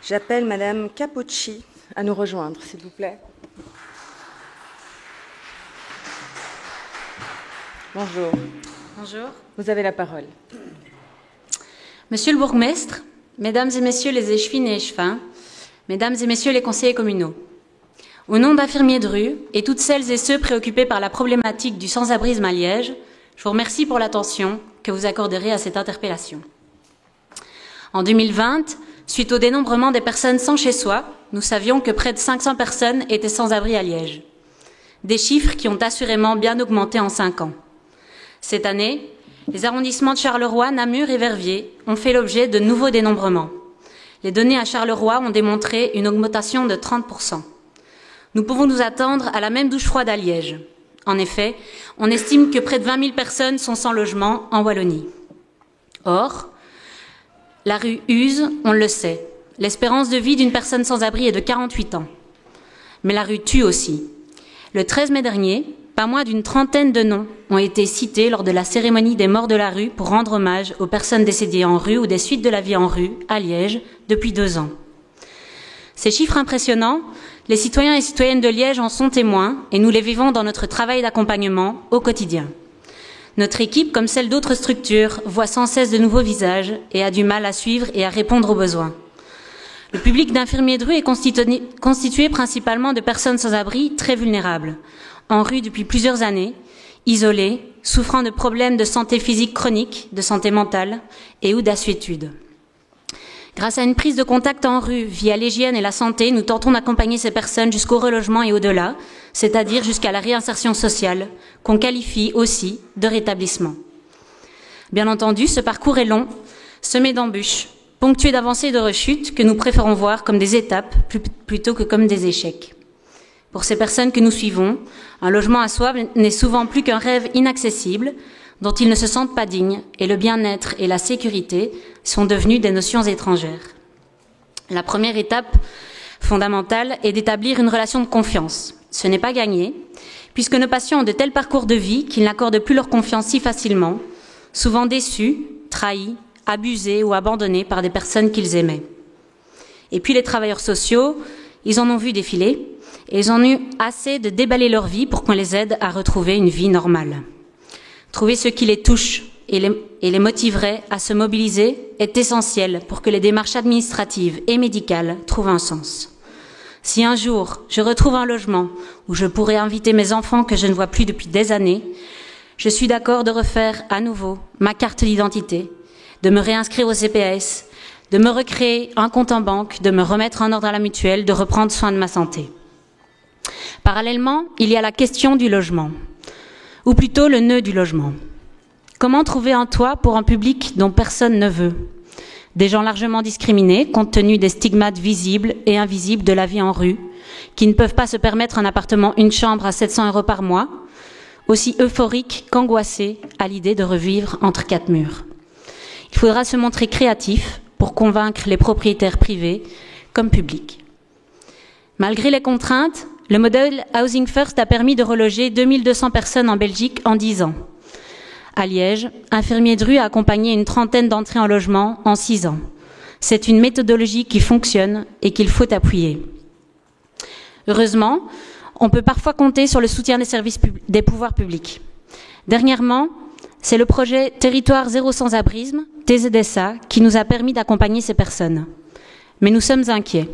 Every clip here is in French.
J'appelle Madame Capocci à nous rejoindre, s'il vous plaît. Bonjour. Bonjour. Vous avez la parole. Monsieur le bourgmestre, mesdames et messieurs les échevines et échevins, mesdames et messieurs les conseillers communaux, au nom d'Infirmiers de rue et toutes celles et ceux préoccupés par la problématique du sans-abrisme à Liège, je vous remercie pour l'attention que vous accorderez à cette interpellation. En 2020, suite au dénombrement des personnes sans chez soi, nous savions que près de 500 personnes étaient sans abri à Liège. Des chiffres qui ont assurément bien augmenté en 5 ans. Cette année, les arrondissements de Charleroi, Namur et Verviers ont fait l'objet de nouveaux dénombrements. Les données à Charleroi ont démontré une augmentation de 30%. Nous pouvons nous attendre à la même douche froide à Liège. En effet, on estime que près de 20 000 personnes sont sans logement en Wallonie. Or, la rue use, on le sait. L'espérance de vie d'une personne sans abri est de 48 ans. Mais la rue tue aussi. Le 13 mai dernier, pas moins d'une trentaine de noms ont été cités lors de la cérémonie des morts de la rue pour rendre hommage aux personnes décédées en rue ou des suites de la vie en rue, à Liège, depuis 2 ans. Ces chiffres impressionnants, les citoyens et citoyennes de Liège en sont témoins et nous les vivons dans notre travail d'accompagnement au quotidien. Notre équipe, comme celle d'autres structures, voit sans cesse de nouveaux visages et a du mal à suivre et à répondre aux besoins. Le public d'infirmiers de rue est constitué principalement de personnes sans abri très vulnérables, en rue depuis plusieurs années, isolées, souffrant de problèmes de santé physique chronique, de santé mentale et ou d'assuétude. Grâce à une prise de contact en rue via l'hygiène et la santé, nous tentons d'accompagner ces personnes jusqu'au relogement et au-delà, c'est-à-dire jusqu'à la réinsertion sociale, qu'on qualifie aussi de rétablissement. Bien entendu, ce parcours est long, semé d'embûches, ponctué d'avancées et de rechutes que nous préférons voir comme des étapes plutôt que comme des échecs. Pour ces personnes que nous suivons, un logement à soi n'est souvent plus qu'un rêve inaccessible, dont ils ne se sentent pas dignes, et le bien-être et la sécurité sont devenus des notions étrangères. La première étape fondamentale est d'établir une relation de confiance. Ce n'est pas gagné, puisque nos patients ont de tels parcours de vie qu'ils n'accordent plus leur confiance si facilement, souvent déçus, trahis, abusés ou abandonnés par des personnes qu'ils aimaient. Et puis les travailleurs sociaux, ils en ont vu défiler, et ils ont eu assez de déballer leur vie pour qu'on les aide à retrouver une vie normale. Trouver ce qui les touche et les motiverait à se mobiliser est essentiel pour que les démarches administratives et médicales trouvent un sens. Si un jour je retrouve un logement où je pourrais inviter mes enfants que je ne vois plus depuis des années, je suis d'accord de refaire à nouveau ma carte d'identité, de me réinscrire au CPAS, de me recréer un compte en banque, de me remettre en ordre à la mutuelle, de reprendre soin de ma santé. Parallèlement, il y a la question du logement, ou plutôt le nœud du logement. Comment trouver un toit pour un public dont personne ne veut? Des gens largement discriminés, compte tenu des stigmates visibles et invisibles de la vie en rue, qui ne peuvent pas se permettre un appartement, une chambre à 700 € par mois, aussi euphoriques qu'angoissés à l'idée de revivre entre 4 murs. Il faudra se montrer créatif pour convaincre les propriétaires privés comme publics. Malgré les contraintes, le modèle Housing First a permis de reloger 2200 personnes en Belgique en 10 ans. À Liège, Infirmiers de rue a accompagné une trentaine d'entrées en logement en 6 ans. C'est une méthodologie qui fonctionne et qu'il faut appuyer. Heureusement, on peut parfois compter sur le soutien des pouvoirs publics. Dernièrement, c'est le projet Territoire Zéro Sans-Abrisme, TZSA, qui nous a permis d'accompagner ces personnes. Mais nous sommes inquiets.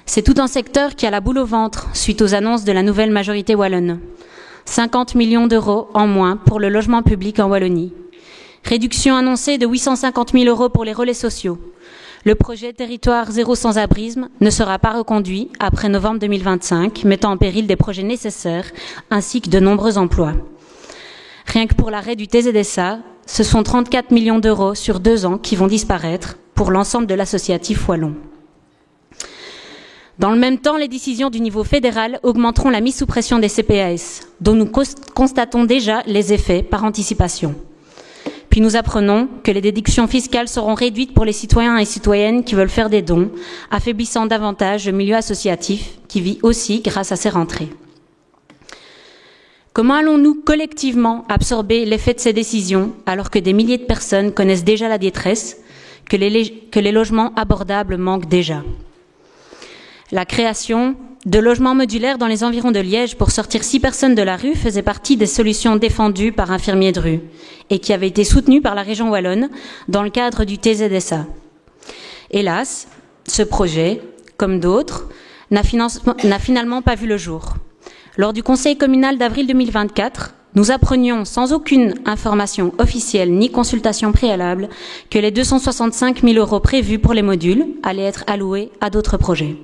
C'est tout un secteur qui a la boule au ventre suite aux annonces de la nouvelle majorité wallonne. 50 millions d'euros en moins pour le logement public en Wallonie. Réduction annoncée de 850 000 € pour les relais sociaux. Le projet Territoire Zéro Sans-Abrisme ne sera pas reconduit après novembre 2025, mettant en péril des projets nécessaires ainsi que de nombreux emplois. Rien que pour l'arrêt du TZSA, ce sont 34 millions d'euros sur 2 ans qui vont disparaître pour l'ensemble de l'associatif wallon. Dans le même temps, les décisions du niveau fédéral augmenteront la mise sous pression des CPAS, dont nous constatons déjà les effets par anticipation. Puis nous apprenons que les déductions fiscales seront réduites pour les citoyens et citoyennes qui veulent faire des dons, affaiblissant davantage le milieu associatif qui vit aussi grâce à ces rentrées. Comment allons-nous collectivement absorber l'effet de ces décisions alors que des milliers de personnes connaissent déjà la détresse, que les logements abordables manquent déjà. La création de logements modulaires dans les environs de Liège pour sortir 6 personnes de la rue faisait partie des solutions défendues par Infirmiers de rue et qui avaient été soutenues par la région wallonne dans le cadre du TZSA. Hélas, ce projet, comme d'autres, n'a finalement pas vu le jour. Lors du conseil communal d'avril 2024, nous apprenions sans aucune information officielle ni consultation préalable que les 265 000 € prévus pour les modules allaient être alloués à d'autres projets.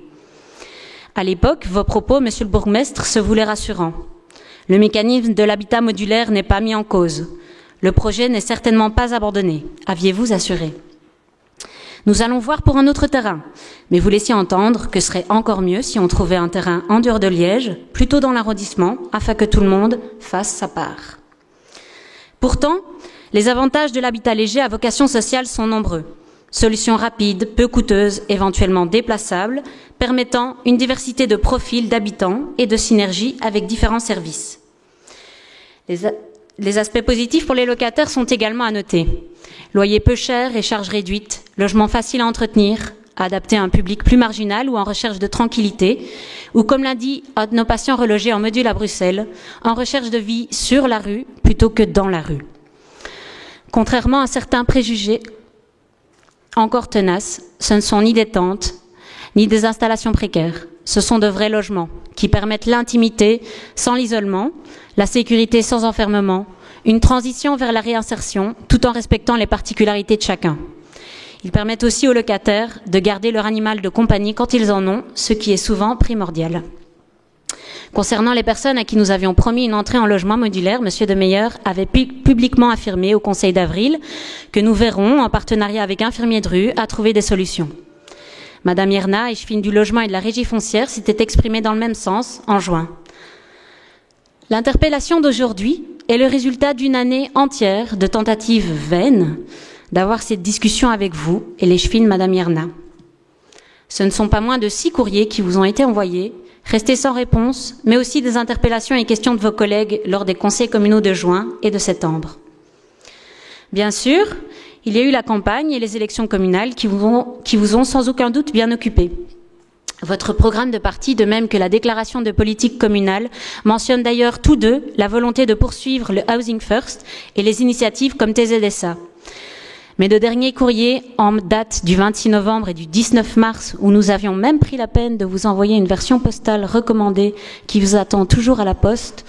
À l'époque, vos propos, Monsieur le bourgmestre, se voulaient rassurants. Le mécanisme de l'habitat modulaire n'est pas mis en cause. Le projet n'est certainement pas abandonné, aviez-vous assuré. Nous allons voir pour un autre terrain, mais vous laissiez entendre que ce serait encore mieux si on trouvait un terrain en dehors de Liège, plutôt dans l'arrondissement, afin que tout le monde fasse sa part. Pourtant, les avantages de l'habitat léger à vocation sociale sont nombreux. Solutions rapides, peu coûteuses, éventuellement déplaçables, permettant une diversité de profils d'habitants et de synergies avec différents services. Les aspects positifs pour les locataires sont également à noter. Loyer peu cher et charges réduites, logement facile à entretenir, adapté à un public plus marginal ou en recherche de tranquillité, ou comme l'a dit un de nos patients relogés en module à Bruxelles, en recherche de vie sur la rue plutôt que dans la rue. Contrairement à certains préjugés encore tenaces, ce ne sont ni des tentes, ni des installations précaires. Ce sont de vrais logements qui permettent l'intimité sans l'isolement, la sécurité sans enfermement, une transition vers la réinsertion tout en respectant les particularités de chacun. Ils permettent aussi aux locataires de garder leur animal de compagnie quand ils en ont, ce qui est souvent primordial. Concernant les personnes à qui nous avions promis une entrée en logement modulaire, M. De Meyer avait publiquement affirmé au Conseil d'avril que nous verrons, en partenariat avec Infirmiers de rue, à trouver des solutions. Madame Yerna, échevine du logement et de la régie foncière, s'était exprimée dans le même sens en juin. L'interpellation d'aujourd'hui est le résultat d'une année entière de tentatives vaines d'avoir cette discussion avec vous et l'échevine Madame Yerna. Ce ne sont pas moins de 6 courriers qui vous ont été envoyés, restés sans réponse, mais aussi des interpellations et questions de vos collègues lors des conseils communaux de juin et de septembre. Bien sûr, il y a eu la campagne et les élections communales qui vous ont sans aucun doute bien occupé. Votre programme de parti, de même que la déclaration de politique communale, mentionne d'ailleurs tous deux la volonté de poursuivre le Housing First et les initiatives comme TZSA. Mais de derniers courriers en date du 26 novembre et du 19 mars, où nous avions même pris la peine de vous envoyer une version postale recommandée qui vous attend toujours à la poste,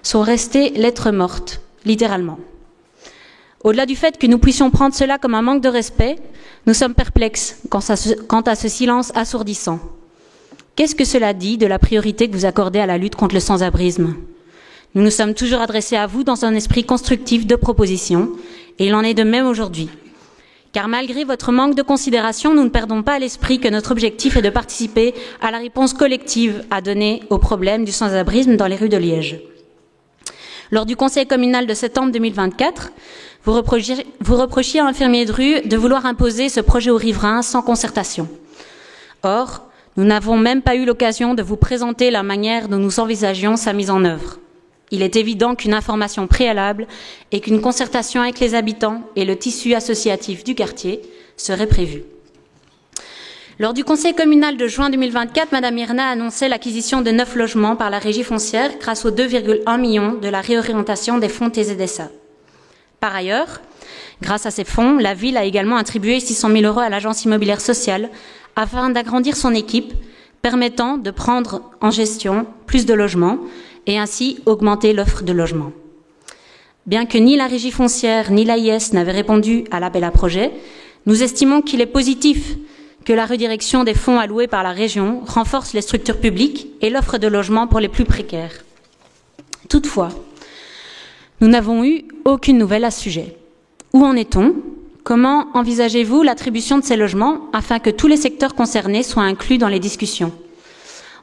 sont restés lettres mortes, littéralement. Au-delà du fait que nous puissions prendre cela comme un manque de respect, nous sommes perplexes quant à ce silence assourdissant. Qu'est-ce que cela dit de la priorité que vous accordez à la lutte contre le sans-abrisme ? Nous nous sommes toujours adressés à vous dans un esprit constructif de proposition, et il en est de même aujourd'hui. Car malgré votre manque de considération, nous ne perdons pas à l'esprit que notre objectif est de participer à la réponse collective à donner au problème du sans-abrisme dans les rues de Liège. Lors du conseil communal de septembre 2024, vous reprochiez à Infirmiers de rue de vouloir imposer ce projet aux riverains sans concertation. Or, nous n'avons même pas eu l'occasion de vous présenter la manière dont nous envisagions sa mise en œuvre. Il est évident qu'une information préalable et qu'une concertation avec les habitants et le tissu associatif du quartier serait prévue. Lors du conseil communal de juin 2024, Mme Yerna annonçait l'acquisition de 9 logements par la régie foncière grâce aux 2,1 millions de la réorientation des fonds TZSA. Par ailleurs, grâce à ces fonds, la ville a également attribué 600 000 € à l'agence immobilière sociale afin d'agrandir son équipe, permettant de prendre en gestion plus de logements et ainsi augmenter l'offre de logements. Bien que ni la régie foncière ni l'AIS n'avaient répondu à l'appel à projet, nous estimons qu'il est positif que la redirection des fonds alloués par la région renforce les structures publiques et l'offre de logements pour les plus précaires. Toutefois, nous n'avons eu aucune nouvelle à ce sujet. Où en est-on ? Comment envisagez-vous l'attribution de ces logements afin que tous les secteurs concernés soient inclus dans les discussions ?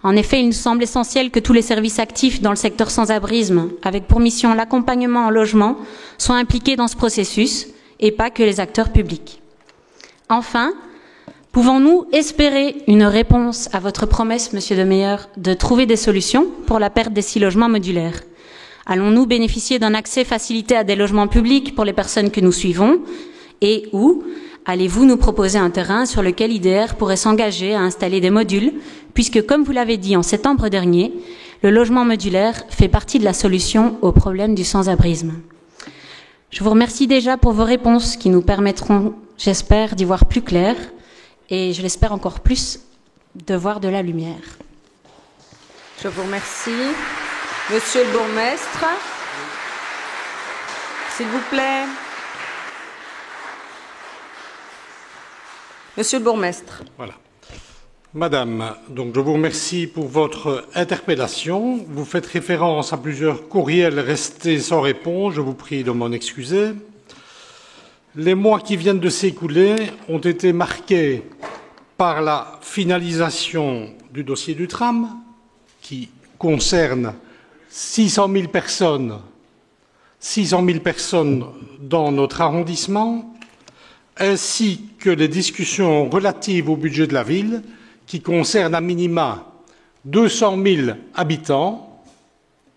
En effet, il nous semble essentiel que tous les services actifs dans le secteur sans-abrisme, avec pour mission l'accompagnement en logement, soient impliqués dans ce processus et pas que les acteurs publics. Enfin, pouvons-nous espérer une réponse à votre promesse, Monsieur De Meyer, de trouver des solutions pour la perte des 6 logements modulaires ? Allons-nous bénéficier d'un accès facilité à des logements publics pour les personnes que nous suivons ? Et ou allez-vous nous proposer un terrain sur lequel IDR pourrait s'engager à installer des modules, puisque, comme vous l'avez dit en septembre dernier, le logement modulaire fait partie de la solution au problème du sans-abrisme. Je vous remercie déjà pour vos réponses qui nous permettront, j'espère, d'y voir plus clair et, je l'espère encore plus, de voir de la lumière. Je vous remercie. Monsieur le bourgmestre, s'il vous plaît. Monsieur le bourgmestre. Voilà. Madame, donc je vous remercie pour votre interpellation. Vous faites référence à plusieurs courriels restés sans réponse. Je vous prie de m'en excuser. Les mois qui viennent de s'écouler ont été marqués par la finalisation du dossier du tram, qui concerne 600 000 personnes dans notre arrondissement, ainsi que les discussions relatives au budget de la ville, qui concernent à minima 200 000 habitants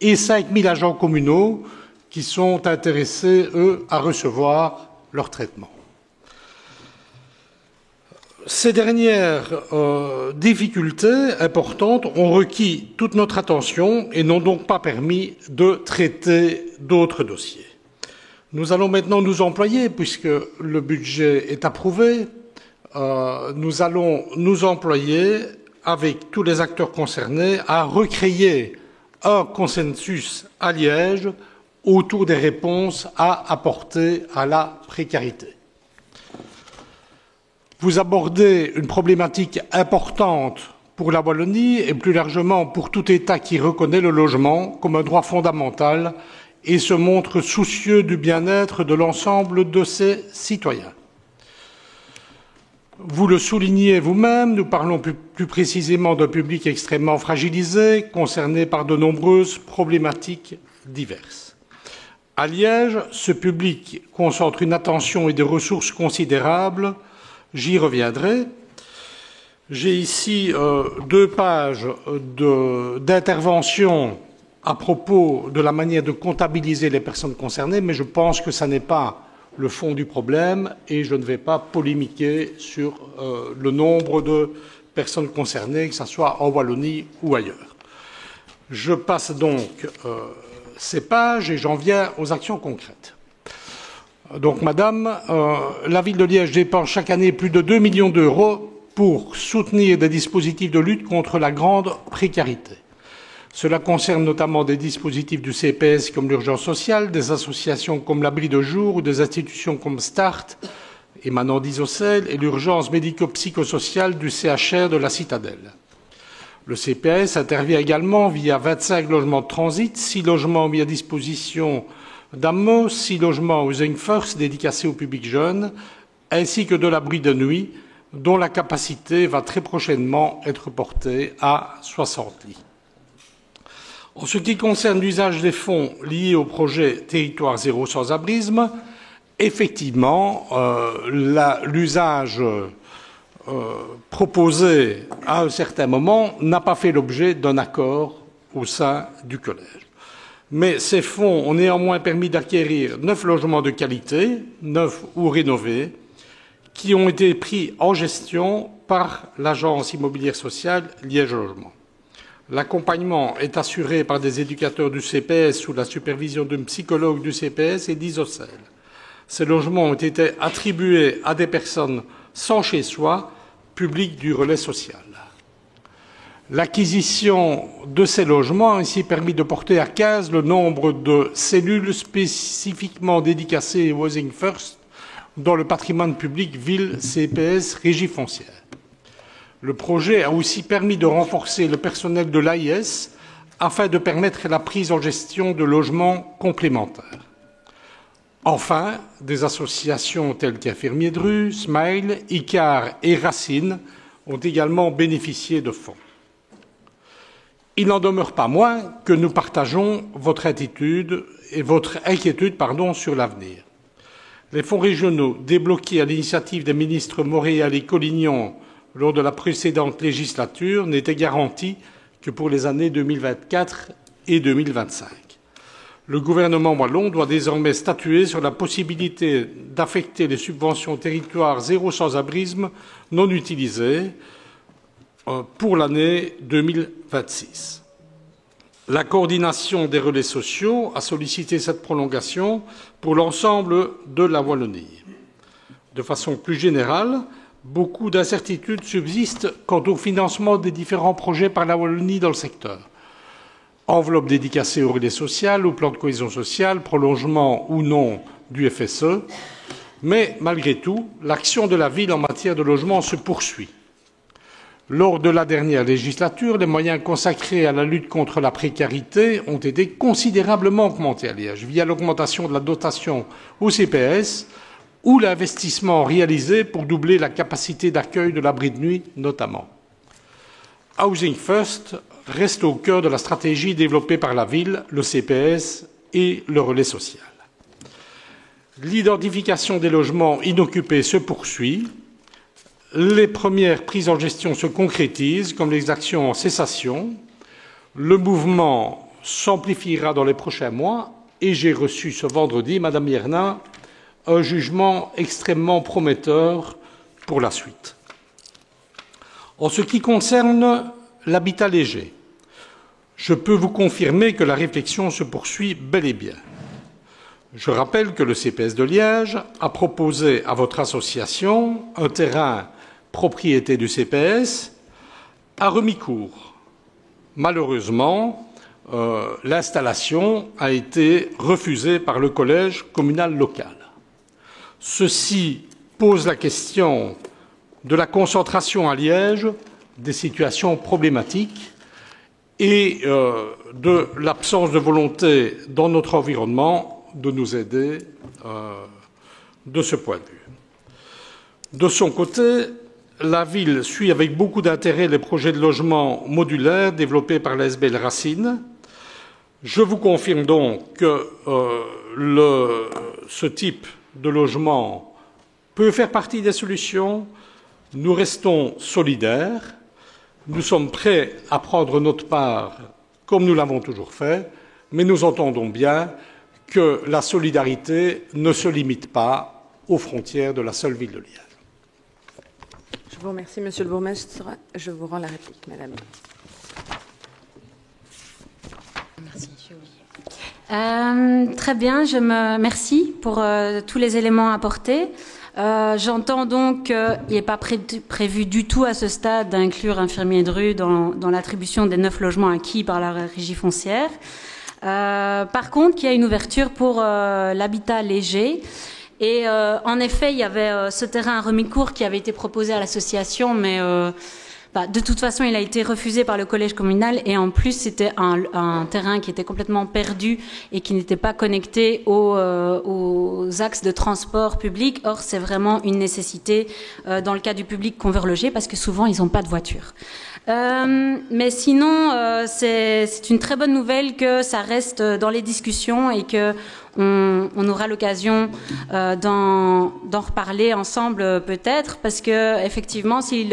et 5 000 agents communaux qui sont intéressés, eux, à recevoir leur traitement. Ces dernières difficultés importantes ont requis toute notre attention et n'ont donc pas permis de traiter d'autres dossiers. Nous allons maintenant nous employer, puisque le budget est approuvé, nous allons nous employer avec tous les acteurs concernés à recréer un consensus à Liège autour des réponses à apporter à la précarité. Vous abordez une problématique importante pour la Wallonie et plus largement pour tout État qui reconnaît le logement comme un droit fondamental et se montre soucieux du bien-être de l'ensemble de ses citoyens. Vous le soulignez vous-même, nous parlons plus précisément d'un public extrêmement fragilisé, concerné par de nombreuses problématiques diverses. À Liège, ce public concentre une attention et des ressources considérables. J'y reviendrai. J'ai ici 2 pages d'intervention à propos de la manière de comptabiliser les personnes concernées, mais je pense que ça n'est pas le fond du problème et je ne vais pas polémiquer sur le nombre de personnes concernées, que ce soit en Wallonie ou ailleurs. Je passe donc ces pages et j'en viens aux actions concrètes. Donc, Madame, la ville de Liège dépense chaque année plus de 2 millions d'euros pour soutenir des dispositifs de lutte contre la grande précarité. Cela concerne notamment des dispositifs du CPS comme l'urgence sociale, des associations comme l'abri de jour ou des institutions comme START, émanant d'Isocel, et l'urgence médico-psychosociale du CHR de la Citadelle. Le CPS intervient également via 25 logements de transit, 6 logements mis à disposition d'AMO, 6 logements Housing First dédicacés au public jeune, ainsi que de l'abri de nuit, dont la capacité va très prochainement être portée à 60 lits. En ce qui concerne l'usage des fonds liés au projet Territoire zéro sans-abrisme, effectivement, l'usage proposé à un certain moment n'a pas fait l'objet d'un accord au sein du collège. Mais ces fonds ont néanmoins permis d'acquérir 9 logements de qualité, 9 ou rénovés, qui ont été pris en gestion par l'agence immobilière sociale Liège Logement. L'accompagnement est assuré par des éducateurs du CPS sous la supervision d'un psychologue du CPS et d'Isocel. Ces logements ont été attribués à des personnes sans chez soi, publiques du relais social. L'acquisition de ces logements a ainsi permis de porter à 15 le nombre de cellules spécifiquement dédicacées au Housing First dans le patrimoine public ville CPS Régie foncière. Le projet a aussi permis de renforcer le personnel de l'AIS afin de permettre la prise en gestion de logements complémentaires. Enfin, des associations telles qu'Infirmiers de rue, Smile, Icar et Racine ont également bénéficié de fonds. Il n'en demeure pas moins que nous partageons votre inquiétude sur l'avenir. Les fonds régionaux débloqués à l'initiative des ministres Montréal et Collignon lors de la précédente législature n'étaient garantis que pour les années 2024 et 2025. Le gouvernement wallon doit désormais statuer sur la possibilité d'affecter les subventions territoires zéro sans-abrisme non utilisées pour l'année 2026. La coordination des relais sociaux a sollicité cette prolongation pour l'ensemble de la Wallonie. De façon plus générale, beaucoup d'incertitudes subsistent quant au financement des différents projets par la Wallonie dans le secteur. Enveloppe dédicacée au relais social, au plan de cohésion sociale, prolongement ou non du FSE. Mais malgré tout, l'action de la ville en matière de logement se poursuit. Lors de la dernière législature, les moyens consacrés à la lutte contre la précarité ont été considérablement augmentés à Liège, via l'augmentation de la dotation au CPS ou l'investissement réalisé pour doubler la capacité d'accueil de l'abri de nuit notamment. Housing First reste au cœur de la stratégie développée par la ville, le CPS et le relais social. L'identification des logements inoccupés se poursuit. Les premières prises en gestion se concrétisent, comme les actions en cessation. Le mouvement s'amplifiera dans les prochains mois et j'ai reçu ce vendredi, Madame Yernin, un jugement extrêmement prometteur pour la suite. En ce qui concerne l'habitat léger, je peux vous confirmer que la réflexion se poursuit bel et bien. Je rappelle que le CPS de Liège a proposé à votre association un terrain propriété du CPS à Remicourt. Malheureusement, l'installation a été refusée par le collège communal local. Ceci pose la question de la concentration à Liège des situations problématiques et de l'absence de volonté dans notre environnement de nous aider de ce point de vue. De son côté, la ville suit avec beaucoup d'intérêt les projets de logement modulaires développés par la SBL Racine. Je vous confirme donc que ce type de logement peut faire partie des solutions. Nous restons solidaires. Nous sommes prêts à prendre notre part, comme nous l'avons toujours fait, mais nous entendons bien que la solidarité ne se limite pas aux frontières de la seule ville de Liège. Je vous remercie, Monsieur le bourgmestre. Je vous rends la réplique, Madame. Merci, j'ai oublié. Très bien, merci pour tous les éléments apportés. J'entends donc qu'il n'est pas prévu du tout à ce stade d'inclure infirmiers de rue dans l'attribution des 9 logements acquis par la régie foncière. Par contre, il y a une ouverture pour l'habitat léger. Et en effet, il y avait ce terrain à Remicourt qui avait été proposé à l'association, mais de toute façon, il a été refusé par le collège communal. Et en plus, c'était un terrain qui était complètement perdu et qui n'était pas connecté aux axes de transport public. Or, c'est vraiment une nécessité dans le cas du public qu'on veut reloger parce que souvent, ils n'ont pas de voiture. Mais sinon, c'est une très bonne nouvelle que ça reste dans les discussions et que on aura l'occasion d'en reparler ensemble peut-être, parce que effectivement, si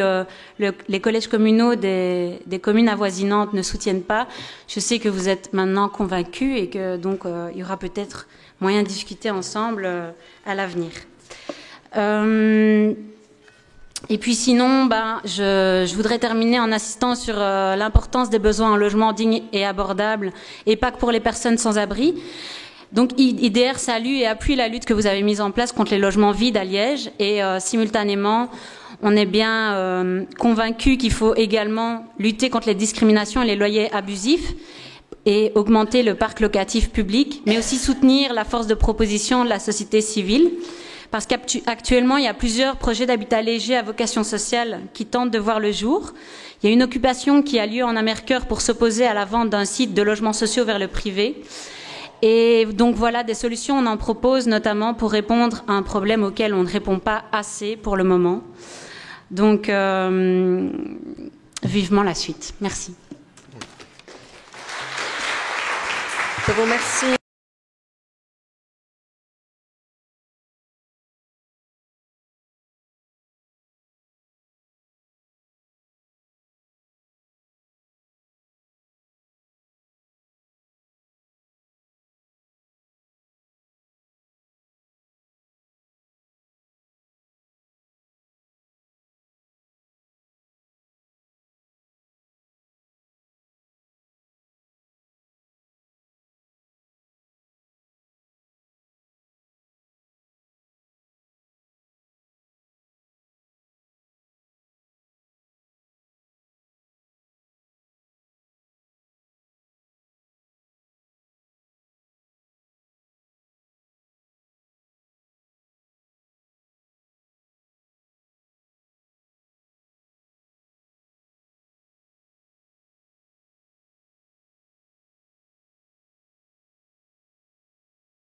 les collèges communaux des communes avoisinantes ne soutiennent pas, je sais que vous êtes maintenant convaincus et que donc il y aura peut-être moyen de discuter ensemble à l'avenir. Et puis sinon, je voudrais terminer en insistant sur l'importance des besoins en logement digne et abordable, et pas que pour les personnes sans abri. Donc IDR salue et appuie la lutte que vous avez mise en place contre les logements vides à Liège, et simultanément, on est bien convaincus qu'il faut également lutter contre les discriminations et les loyers abusifs et augmenter le parc locatif public, mais aussi soutenir la force de proposition de la société civile. Parce qu'actuellement, il y a plusieurs projets d'habitat léger à vocation sociale qui tentent de voir le jour. Il y a une occupation qui a lieu en Amercœur pour s'opposer à la vente d'un site de logements sociaux vers le privé. Et donc voilà, des solutions, on en propose notamment pour répondre à un problème auquel on ne répond pas assez pour le moment. Donc, vivement la suite. Merci. Je vous remercie.